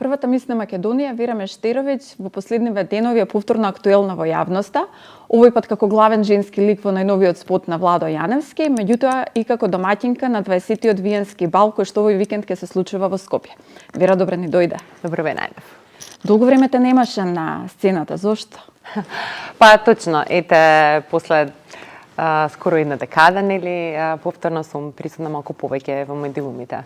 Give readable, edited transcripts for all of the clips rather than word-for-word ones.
Првата мис на Македонија, Вера Мештеровиќ, во последниве денови е повторно актуелна во јавноста, овој пат како главен женски лик во најновиот спот на Владо Јаневски, меѓутоа и како домаќинка на 20-тиот виенски бал кој што овој викенд ќе се случува во Скопје. Вера, добре ни дојде. Добро ве најдов. Долго време те немаше на сцената, зошто? Па точно, ете, после скоро една декада, нели, повторно сум присутна малку повеќе во медиумите.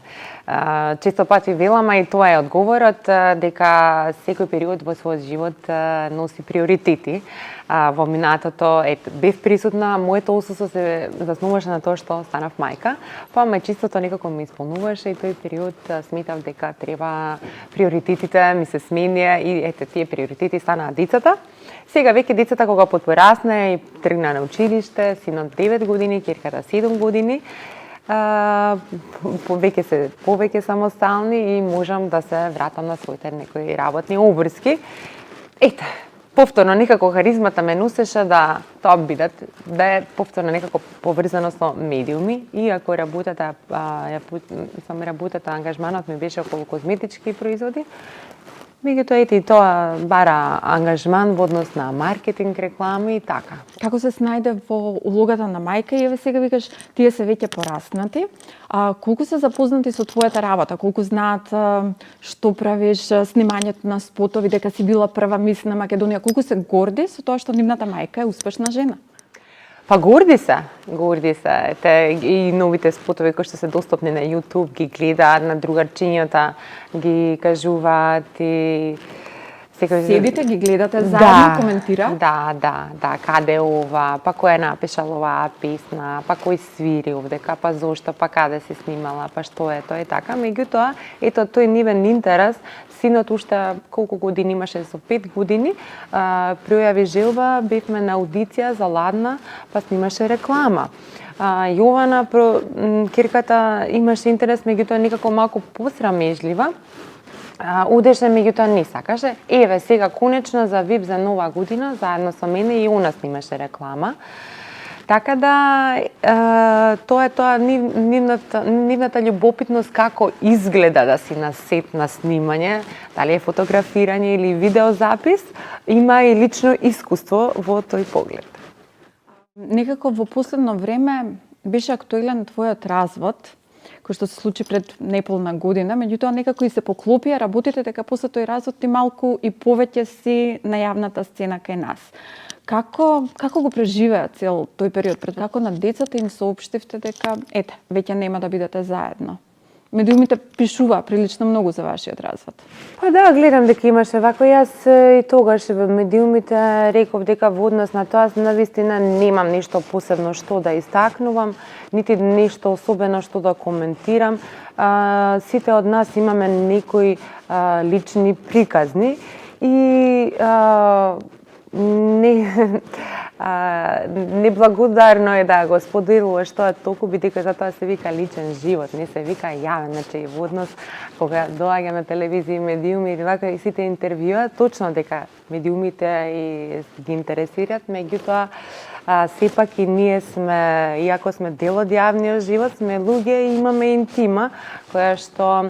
Често пати велам, и тоа е одговорот, дека секој период во својот живот носи приоритети. Во минатото бев присутна, моето отсуство се заснуваше на тоа што станав мајка, па мајчинството некако ми исполнуваше и тој период сметав дека треба приоритетите ми се сменија и тие приоритети станаа децата. Сега веќе децата кога потпорасне и тргна на училиште, синот 9 години, ќерката 7 години, повеќе самостални и можам да се вратам на своите некои работни обврски. Ете, повторно некако харизмата ме носеше да тоа да е повторно некако поврзано со медиуми, иако работата ангажманот ми беше околу козметички производи. Меѓутоа, и тоа бара ангажман во однос на маркетинг, реклами и така. Како се снајде во улогата на мајка и еве сега викаш тие се веќе пораснати, колку се запознати со твојата работа, колку знаат што правиш, снимањето на спотови, дека си била прва мис на Македонија, колку се горди со тоа што нивната мајка е успешна жена? Па горди се. Ете, и новите спотови кои што се достапни на YouTube ги гледаат, на другарчињата ги кажуваат и седите ги гледате заедно, коментира? Да, каде е ова, па кој е напишал оваа песна, па кој свири овдека, па зошто, па каде се снимала, па што е тоа и така. Меѓутоа, ето тој нивен интерес, синот уште колку години имаше, со 5 години, пројави желба, бевме на аудиција за Ладна, па снимаше реклама. Јована, ќерката, имаше интерес, меѓутоа некако малку посрамежлива. Удеше, меѓутоа не сакаше. Еве, сега конечно за ВИП за нова година, заедно со мене и она снимаше реклама. Така да, тоа е нивната љубопитност како изгледа да си на сет на снимање, дали е фотографирање или видеозапис, има и лично искуство во тој поглед. Некако во последно време беше актуелен твојот развод, кој што се случи пред неполна година, меѓутоа некако и се поклопија работите, дека после тој развод ти малку и повеќе си на јавната сцена кај нас. Како го преживеа цел тој период, пред како на децата им соопштивте дека веќе нема да бидете заедно? Медиумите пишува прилично многу за вашиот развод. Па да, гледам дека имаше вако. Јас и тогаш во медиумите реков дека во однос на тоа навистина немам нешто посебно што да истакнувам, нити нешто особено што да коментирам. Сите од нас имаме некои лични приказни и неблагодарно е да го споделуваш тоа толку, бидејќи за тоа се вика личен живот, не се вика јавен. Значи во однос кога доаѓа на телевизија и медиуми или вака и сите интервјуа, точно дека медиумите и ги интересираат, меѓутоа сепак и ние сме, иако сме дел од јавниот живот, сме луѓе и имаме интима, која што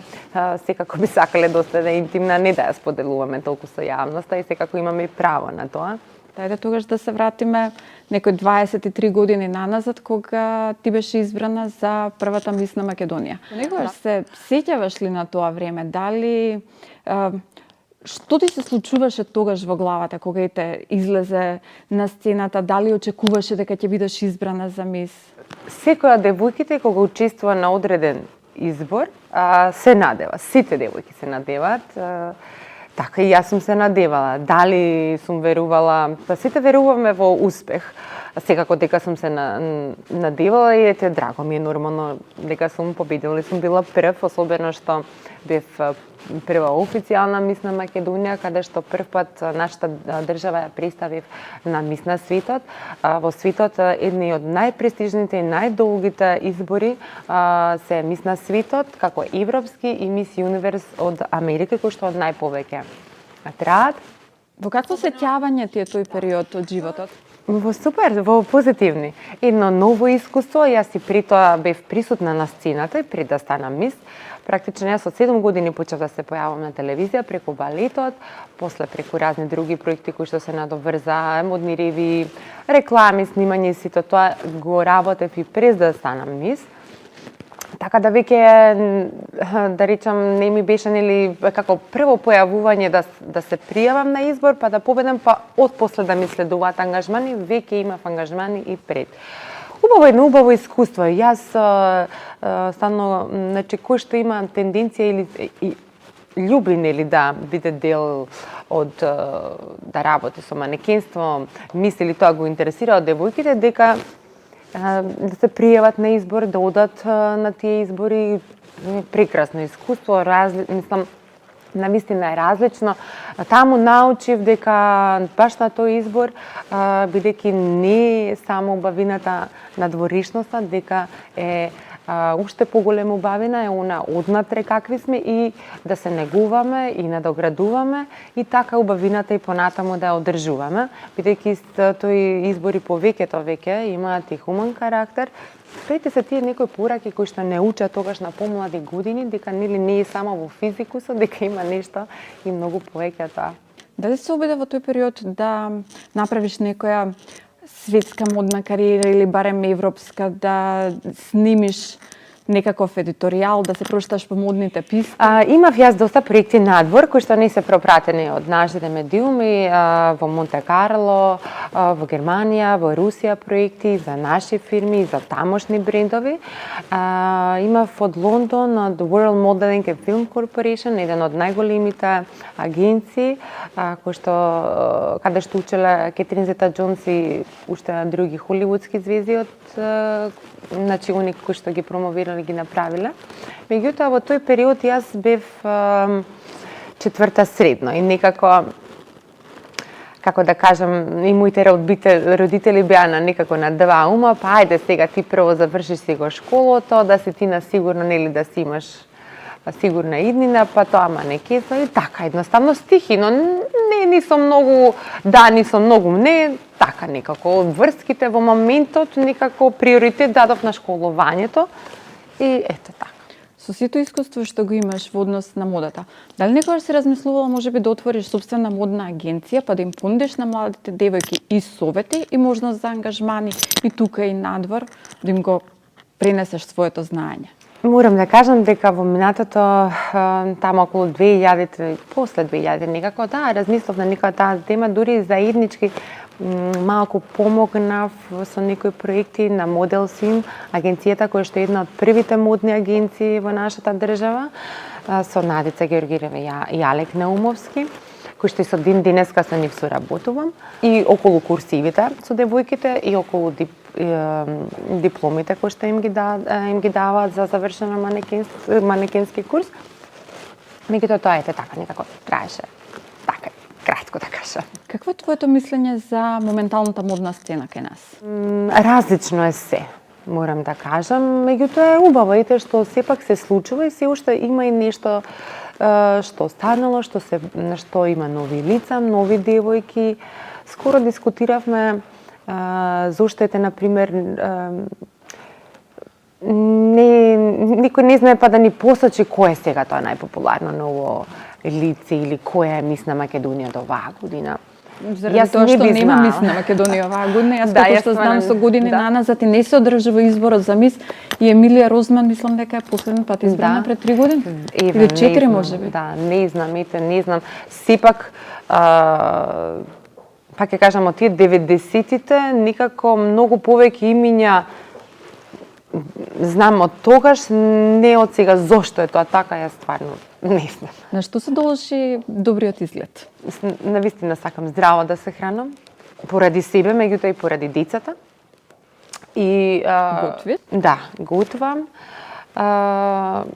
секако би сакале доста да е интимна, не да ја споделуваме толку со јавноста и секако имаме и право на тоа. Дајде тогаш да се вратиме некои 23 години наназад, кога ти беше избрана за првата мис на Македонија. Некогаш се сеќаваш ли на тоа време? Дали што ти се случуваше тогаш во главата кога те излезе на сцената? Дали очекуваше дека ќе бидеш избрана за мис? Секоја девојките кога учествува на одреден избор, се надева. Сите девојки се надеваат. Така и јас сум се надевала. Дали сум верувала, па сите веруваме во успех. Секако дека сум се надевала и драго ми е нормално дека сум победила и сум била прв, особено што бев прва официјална мис на Македонија, каде што прв пат нашата држава ја представив на мис на светот. Во светот едни од најпрестижните и најдолгите избори се мис на светот, како европски и мис Юниверс од Америка, кои што од најповеќе траат. Во какво сеќавање ти е тој период од животот? во позитивни. Едно ново искуство, јас и при тоа бев присутна на сцената и при да станам мис. Практично јас од 7 години почнав да се појавам на телевизија преку балетот, после преку разни други проекти кои што се надоврза, модни ревии, реклами, снимање и сето тоа го работев и през да станам мис. Така да веќе, да речам, не ми беше нели како прво појавување да се пријавам на избор, па да победам, па отпосле да ми следуваат ангажмани, веќе имав ангажмани и пред. Едно убаво искуство. Јас станно, значи кој што има тенденција или љуби нели да биде дел од да работи со манекенство, мисли тоа го интересира од девојките дека да се пријават на избор, да одат на тие избори, прекрасно искуство, мислам, навистина е различно. Таму научив дека баш на тој избор, бидејќи не само убавината на дворишноста, дека е уште поголема убавина е она однатре какви сме и да се негуваме и надоградуваме и така убавината и понатаму да ја одржуваме, бидејќи тој избори повеќето веќе имаат и хуман карактер. Прети се тие некои пораки кои што не учат тогаш на помлади години, дека нели не е само во физикусот, дека има нешто и многу повеќе тоа. Дали се обиде во тој период да направиш некоја светска модна кариера или барем европска, да снимиш некаков едиторијал, да се прошташ по модните писти? Имав јас доста проекти надвор кои што не се пропратени од нашите медиуми, во Монте Карло, во Германија, во Русија проекти за наши фирми, за тамошни брендови. Имав од Лондон, од World Modeling and Film Corporation, еден од најголемите агенции, каде што учеле Кетрин Зета-Џонс и уште други холивудски звезди од значи они кои што ги промовирале, ги направиле. Меѓутоа во тој период јас бев четврта средно и некако, како да кажам, и моите родители беа некако на два ума, па ајде сега ти прво завршиш си го школото, да си ти на сигурно, нели, да си имаш сигурна иднина, па тоа манекенство и така едноставно стихи, но не сум многу, ни сум многу не, така некако врските во моментот некако приоритет дадов на школувањето и ето така. Со сето искуство што го имаш во однос на модата, дали некогаш си размислувала можеби да отвориш собствена модна агенција, па да им понудиш на младите девојки и совети и можност за ангажмани и тука и надвор, да им го пренесеш своето знаење? Морам да кажам дека во минатото, таму околу 2000, после 2000 некако, размислов на некоја таа тема, дури заеднички малку помогнав со некои проекти на Model Sim, агенцијата која што е една од првите модни агенции во нашата држава, со Надица Георгиева и Алек Наумовски, кои што и со ден денеска со нив соработувам, и околу курсивите со девојките и околу дипломите кои што им ги даваат за завршена манекенски курс. Меѓутоа тоа ете така некако траеше. Така, кратко да кажам. Какво е твоето мислење за моменталната модна сцена кај нас? Различно е се, морам да кажам, меѓутоа е убаво ете што сепак се случува и се уште има и нешто што станало, што има нови лица, нови девојки. Скоро дискутиравме зошто ете, например, никој не знае па да ни посочи кој е сега тоа најпопуларно ново лице или која е мис на Македонија до оваа година. Заради тоа што нема мис на Македонија оваа година, јас како што знам со години наназад и не се одржува изборот за мис и Емилија Розман мислам дека е последен пат избрана пред 3 години. Или 4 можеби. Да, не знам. Сепак пак ќе кажам, од тие 90-тите некако многу повеќе имиња знам од тогаш, не од сега. Зошто е тоа така, јас стварно не знам. На што се должи добриот изглед? Навистина сакам здраво да се хранам, поради себе, меѓутоа и поради децата. И готви? Да, готвам.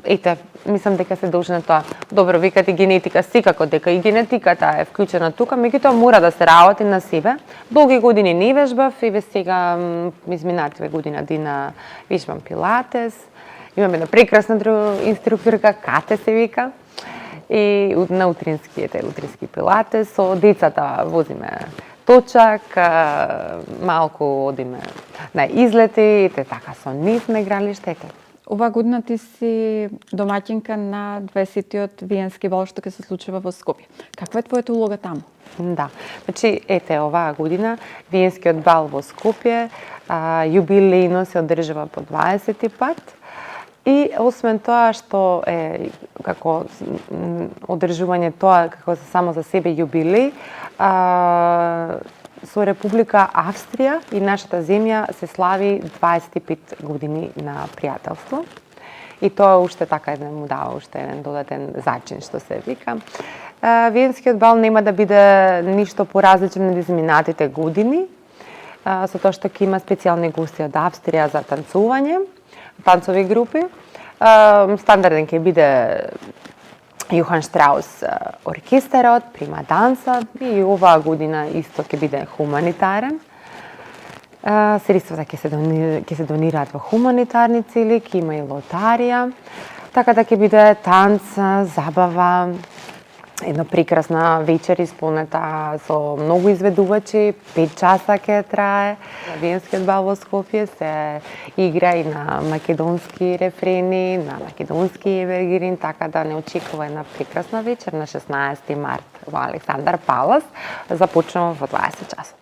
Ете, мислам дека се должи на тоа. Добро, викате генетика, секако дека и генетиката е вклучена тука, меѓутоа мора да се работи на себе. Долги години не вежбав, еве сега изминативе година дена вежбам пилатес. Имаме една прекрасна инструкторка, Кате се вика. И на утрински пилатес, со децата возиме точак, малку одиме на излети, така со нив на игралиштето. Оваа година ти си домаќинка на 20-тиот Виенски бал што ќе се случува во Скопје. Каква е твојата улога таму? Да, значи, ете, оваа година Виенскиот бал во Скопје јубилејно се одржува по 20 пат. И освен тоа што е како одржување тоа како само за себе јубилеј, со Република Австрија и нашата земја се слави 25 години на пријателство. И тоа уште така му дава уште еден додатен зачин, што се вика. Виенскиот бал нема да биде ништо поразлично од изминатите години, со тоа што ќе има специјални гости од Австрија за танцување, танцови групи. Стандарден ќе биде Јохан Штраус оркестерот, прима данса и оваа година исто ќе биде хуманитарен. Средствата ќе се донираат во хуманитарни цели, ќе има и лотарија, така да ќе биде танц, забава, една прекрасна вечер исполнета со многу изведувачи, 5 часа ќе трае. Виенскиот бал во Скопје се игра и на македонски рефрени, на македонски евергирин, така да не очекува една прекрасна вечер на 16 март во Александар Палас. Започнува во 20 часот.